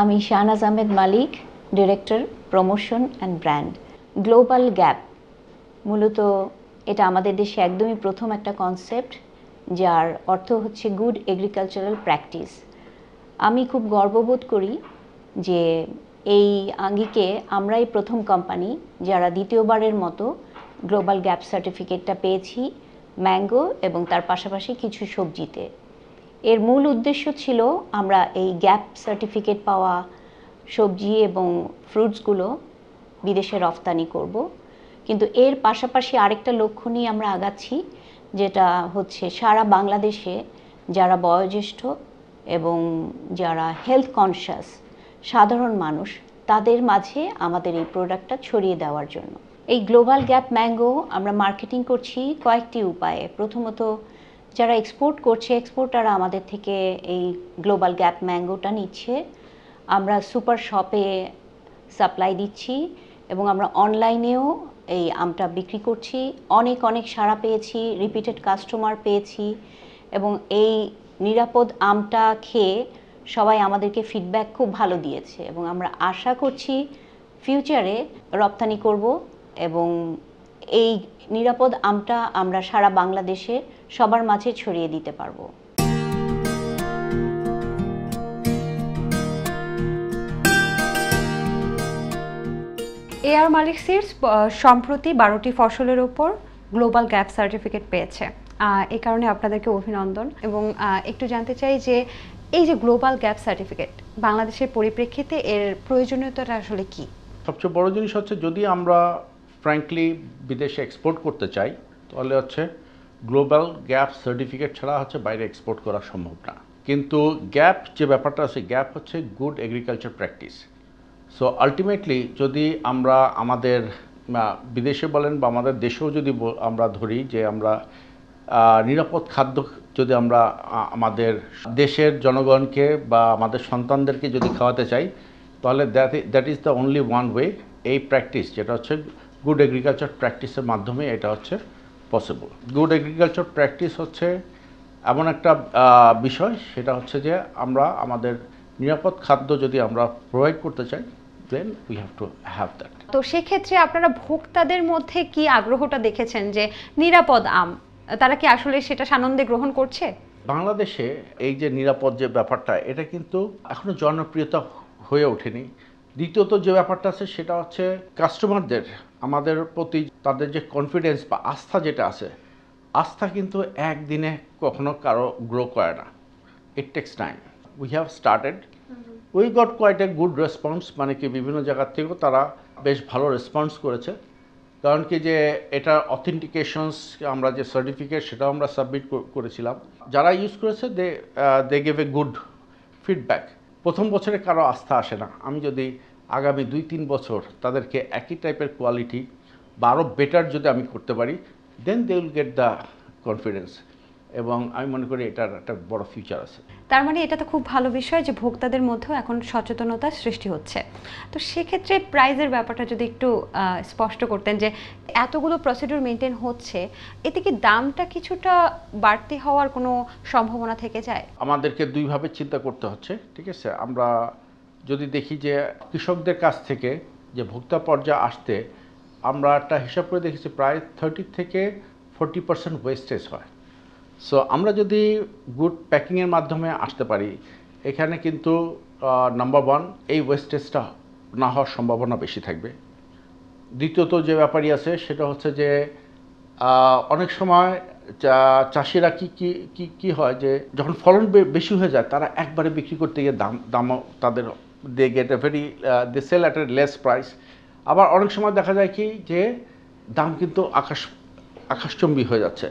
আমি Shahnaz Ahmed Malik, director promotion and brand. Global gap মূলত এটা আমাদের দেশে একদমই প্রথম একটা কনসেপ্ট, যার অর্থ হচ্ছে গুড এগ্রিকালচারাল প্র্যাকটিস। আমি খুব গর্ববোধ করি যে এই আঙ্গিকে আমরাই প্রথম কোম্পানি যারা দ্বিতীয়বারের মতো গ্লোবাল গ্যাপ সার্টিফিকেটটা পেয়েছি ম্যাঙ্গো এবং তার পাশাপাশি কিছু সবজিতে। এর মূল উদ্দেশ্য ছিল আমরা এই গ্যাপ সার্টিফিকেট পাওয়া সবজি এবং ফ্রুটসগুলো বিদেশে রফতানি করব, কিন্তু এর পাশাপাশি আরেকটা লক্ষ্য নিয়ে আমরা আগাচ্ছি, যেটা হচ্ছে সারা বাংলাদেশে যারা বয়োজ্যেষ্ঠ এবং যারা হেলথ কনশাস সাধারণ মানুষ তাদের মাঝে আমাদের এই প্রোডাক্টটা ছড়িয়ে দেওয়ার জন্য। এই গ্লোবাল গ্যাপ ম্যাঙ্গো আমরা মার্কেটিং করছি কয়েকটি উপায়ে। প্রথমত, যারা এক্সপোর্ট করছে এক্সপোর্টাররা আমাদের থেকে এই গ্লোবাল গ্যাপ ম্যাঙ্গোটা নিচ্ছে, আমরা সুপার শপে সাপ্লাই দিচ্ছি এবং আমরা অনলাইনেও এই আমটা বিক্রি করছি। অনেক অনেক সাড়া পেয়েছি, রিপিটেড কাস্টমার পেয়েছি এবং এই নিরাপদ আমটা খেয়ে সবাই আমাদেরকে ফিডব্যাক খুব ভালো দিয়েছে এবং আমরা আশা করছি ফিউচারে রপ্তানি করব এবং এই নিরাপদ আমটা আমরা সারা বাংলাদেশে সবার মাঝে ছড়িয়ে দিতে পারবো। এআর মালিক সিডস সম্প্রতি 12টি ফসলের উপর গ্লোবাল গ্যাপ সার্টিফিকেট পেয়েছে। এই কারণে আপনাদেরকে অভিনন্দন এবং একটু জানতে চাই যে এই যে গ্লোবাল গ্যাপ সার্টিফিকেট বাংলাদেশের পরিপ্রেক্ষিতে এর প্রয়োজনীয়তাটা আসলে কি? সবচেয়ে বড় জিনিস হচ্ছে, যদি আমরা ফ্র্যাঙ্কলি বিদেশে এক্সপোর্ট করতে চাই তাহলে হচ্ছে গ্লোবাল গ্যাপ সার্টিফিকেট ছাড়া হচ্ছে বাইরে এক্সপোর্ট করা সম্ভব না। কিন্তু গ্যাপ যে ব্যাপারটা আছে, গ্যাপ হচ্ছে good agriculture practice. So ultimately যদি আমরা আমাদের বিদেশে বলেন বা আমাদের দেশেও যদি আমরা ধরি যে আমরা নিরাপদ খাদ্য যদি আমরা আমাদের দেশের জনগণকে বা আমাদের সন্তানদেরকে যদি খাওয়াতে চাই, তাহলে that is the only one way. এই প্র্যাকটিস যেটা হচ্ছে গুড এগ্রিকালচার প্র্যাকটিসের মাধ্যমে এটা হচ্ছে পসিবল। গুড এগ্রিকালচার প্র্যাকটিস হচ্ছে এমন একটা বিষয়, সেটা হচ্ছে যে আমরা আমাদের নিরাপদ খাদ্য যদি আমরা প্রোভাইড করতে চাই, then we have to have that. তো সেক্ষেত্রে আপনারা ভোক্তাদের মধ্যে কি আগ্রহটা দেখেছেন যে নিরাপদ আম, তারা কি আসলে সেটা সানন্দে গ্রহণ করছে? বাংলাদেশে এই যে নিরাপদ যে ব্যাপারটা, এটা কিন্তু এখনো জনপ্রিয়তা হয়ে ওঠেনি। দ্বিতীয়ত যে ব্যাপারটা আছে সেটা হচ্ছে কাস্টমারদের আমাদের প্রতি তাদের যে কনফিডেন্স বা আস্থা যেটা আছে, আস্থা কিন্তু একদিনে কখনো কারো গ্রো করে না। It takes time. We have started, we got quite a good response, মানে কি বিভিন্ন জায়গার থেকেও তারা বেশ ভালো রেসপন্স করেছে। কারণ কি যে এটা অথেন্টিকেশনস, আমরা যে সার্টিফিকেট সেটাও আমরা সাবমিট করেছিলাম। যারা ইউজ করেছে they gave a good feedback. প্রথম বছরে কারো আস্থা আসে না। আমি যদি আগামী 2-3 বছর তাদেরকে একই টাইপের কোয়ালিটি বা আরও বেটার যদি আমি করতে পারি, then they will get the confidence, এবং আমি মনে করি এটার একটা বড় ফিউচার আছে। তার মানে এটা তো খুব ভালো বিষয় যে ভোক্তাদের মধ্যেও এখন সচেতনতা সৃষ্টি হচ্ছে। তো সেক্ষেত্রে প্রাইজের ব্যাপারটা যদি একটু স্পষ্ট করতেন, যে এতগুলো প্রসিডিউর মেনটেন হচ্ছে, এতে কি দামটা কিছুটা বাড়তি হওয়ার কোনো সম্ভাবনা থেকে যায়? আমাদেরকে দুইভাবে চিন্তা করতে হচ্ছে, ঠিক আছে। আমরা যদি দেখি যে কৃষকদের কাছ থেকে যে ভোক্তা পর্যায়ে আসতে, আমরা একটা হিসাব করে দেখেছি প্রায় 30 থেকে 40% ওয়েস্টেজ হয়। সো আমরা যদি গুড প্যাকিংয়ের মাধ্যমে আসতে পারি, এখানে কিন্তু নাম্বার 1 এই ওয়েস্টেজটা না হওয়ার সম্ভাবনা বেশি থাকবে। দ্বিতীয়ত যে ব্যাপারই আছে সেটা হচ্ছে যে অনেক সময় চাষিরা কি হয় যে যখন ফলন বেশি হয়ে যায়, তারা একবারে বিক্রি করতে গিয়ে দামও তাদের they get a very they sell at a less price. আবার অনেক সময় দেখা যায় কি যে দাম কিন্তু আকাশচম্বী হয়ে যাচ্ছে।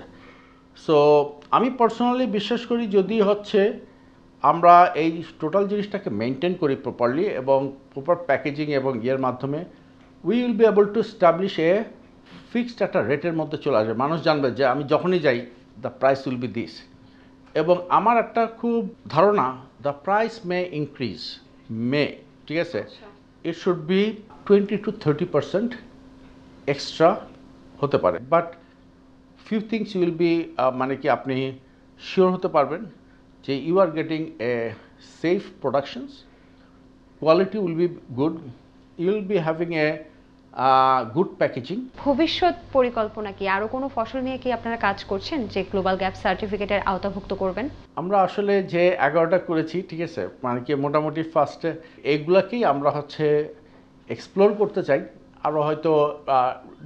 সো আমি পার্সোনালি বিশ্বাস করি, যদি হচ্ছে আমরা এই টোটাল জিনিসটাকে মেনটেন করি প্রপারলি এবং প্রপার প্যাকেজিং এবং ইয়ের মাধ্যমে, we will be able to establish a fixed একটা রেটের মধ্যে চলে আসবে। মানুষ জানবে যে আমি যখনই যাই the price will be this. এবং আমার একটা খুব ধারণা, দ্য প্রাইস মে ইনক্রিজ, ঠিক আছে, ইট শুড বি 20-30% এক্সট্রা হতে পারে। But few things will be, মানে কি আপনি শিওর হতে পারবেন যে you are getting a safe productions quality will be good, you will be having a good packaging. ভবিষ্যৎ পরিকল্পনা কি, আরো কোনো ফসল নিয়ে কি আপনারা কাজ করছেন যে গ্লোবাল গ্যাপ সার্টিফিকেটের আওতাভুক্ত করবেন? আমরা আসলে যে 11টা করেছি, ঠিক আছে, মানে কি মোটামুটি ফার্স্টে এইগুলাকেই আমরা হচ্ছে এক্সপ্লোর করতে চাই। আরও হয়তো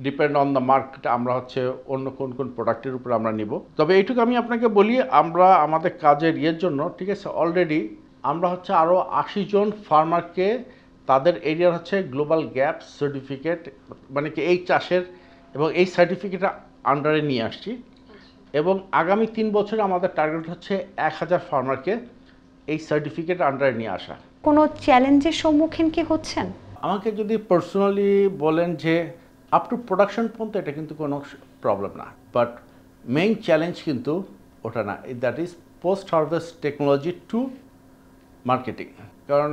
ডিপেন্ড অন দ্য মার্কেট আমরা হচ্ছে অন্য কোন কোন প্রোডাক্টের উপর আমরা নিব। তবে এইটুকু আমি আপনাকে বলি, আমরা আমাদের কাজের ইয়ের জন্য, ঠিক আছে, অলরেডি আমরা হচ্ছে আরও 80 জন ফার্মারকে তাদের এরিয়ার হচ্ছে গ্লোবাল গ্যাপ সার্টিফিকেট, মানে কি এই চাষের এবং এই সার্টিফিকেটের আন্ডারে নিয়ে আসছি। এবং আগামী 3 বছরে আমাদের টার্গেট হচ্ছে 1000 ফার্মারকে এই সার্টিফিকেট আন্ডারে নিয়ে আসা। কোনো চ্যালেঞ্জের সম্মুখীন কি হচ্ছেন? আমাকে যদি পার্সোনালি বলেন যে আপ টু প্রোডাকশন পর্যন্ত এটা কিন্তু কোনো প্রবলেম না, বাট মেইন চ্যালেঞ্জ কিন্তু ওটা না, that is post harvest technology to marketing. কারণ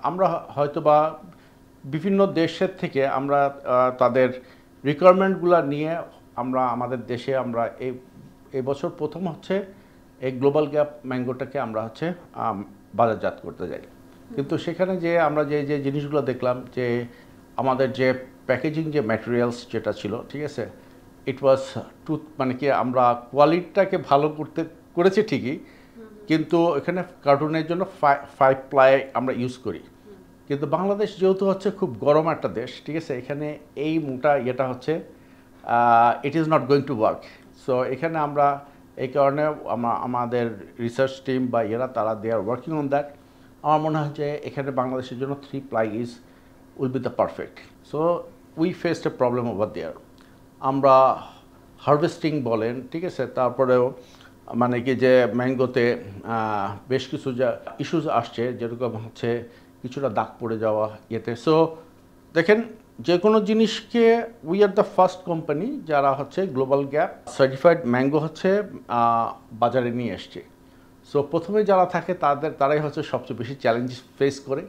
আমরা হয়তো বা বিভিন্ন দেশের থেকে আমরা তাদের রিকোয়ারমেন্টগুলো নিয়ে আমরা আমাদের দেশে আমরা এই বছর প্রথম হচ্ছে এই গ্লোবাল গ্যাপ ম্যাঙ্গোটাকে আমরা হচ্ছে বাজারজাত করতে যাই। কিন্তু সেখানে যে আমরা যে যে জিনিসগুলো দেখলাম, যে আমাদের যে প্যাকেজিং যে ম্যাটেরিয়ালস যেটা ছিল, ঠিক আছে, ইট ওয়াজ টু, মানে কি আমরা কোয়ালিটিটাকে ভালো করেছি ঠিকই, কিন্তু এখানে কার্টুনের জন্য 5 প্লাই আমরা ইউজ করি। কিন্তু বাংলাদেশ যেহেতু হচ্ছে খুব গরম একটা দেশ, ঠিক আছে, এখানে এই মোটা ইয়েটা হচ্ছে it is not going to work. So এখানে আমরা এই কারণে আমাদের রিসার্চ টিম বা এরা তারা they are working on that. আমার মনে হয় যে এখানে বাংলাদেশের জন্য 3 ply will be the perfect. So we faced a problem over there. আমরা হারভেস্টিং বলেন, ঠিক আছে, তারপরেও মানে কি যে ম্যাঙ্গোতে বেশ কিছু যা ইস্যুস আসছে, যেরকম হচ্ছে কিছুটা দাগ পড়ে যাওয়া ইয়েতে। সো দেখেন, যে কোনো জিনিসকে we are the first company যারা হচ্ছে গ্লোবাল গ্যাপ সার্টিফাইড ম্যাঙ্গো হচ্ছে বাজারে নিয়ে এসছে। সো প্রথমে যারা থাকে তারাই হচ্ছে সবচেয়ে বেশি চ্যালেঞ্জ ফেস করে,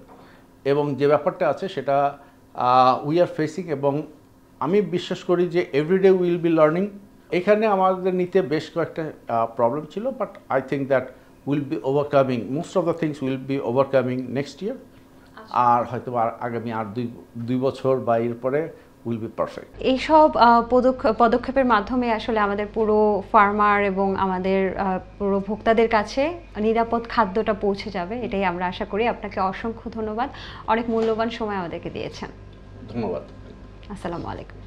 এবং যে ব্যাপারটা আছে সেটা উই আর ফেসিং, এবং আমি বিশ্বাস করি যে এভরিডে উইল বি লার্নিং। এখানে আমাদের নিতে বেশ কয়েকটা প্রবলেম ছিল, but I think that will be overcoming, most of the things will be overcoming next year. আর হয়তো আগামী আর দুই বছর বা এরপরে উইল বি পারফেক্ট। এইসব পদক্ষেপের মাধ্যমে আসলে আমাদের পুরো ফার্মার এবং আমাদের পুরো ভোক্তাদের কাছে নিরাপদ খাদ্যটা পৌঁছে যাবে, এটাই আমরা আশা করি। আপনাকে অসংখ্য ধন্যবাদ, অনেক মূল্যবান সময় আমাদেরকে দিয়েছেন। ধন্যবাদ। আসসালামু আলাইকুম।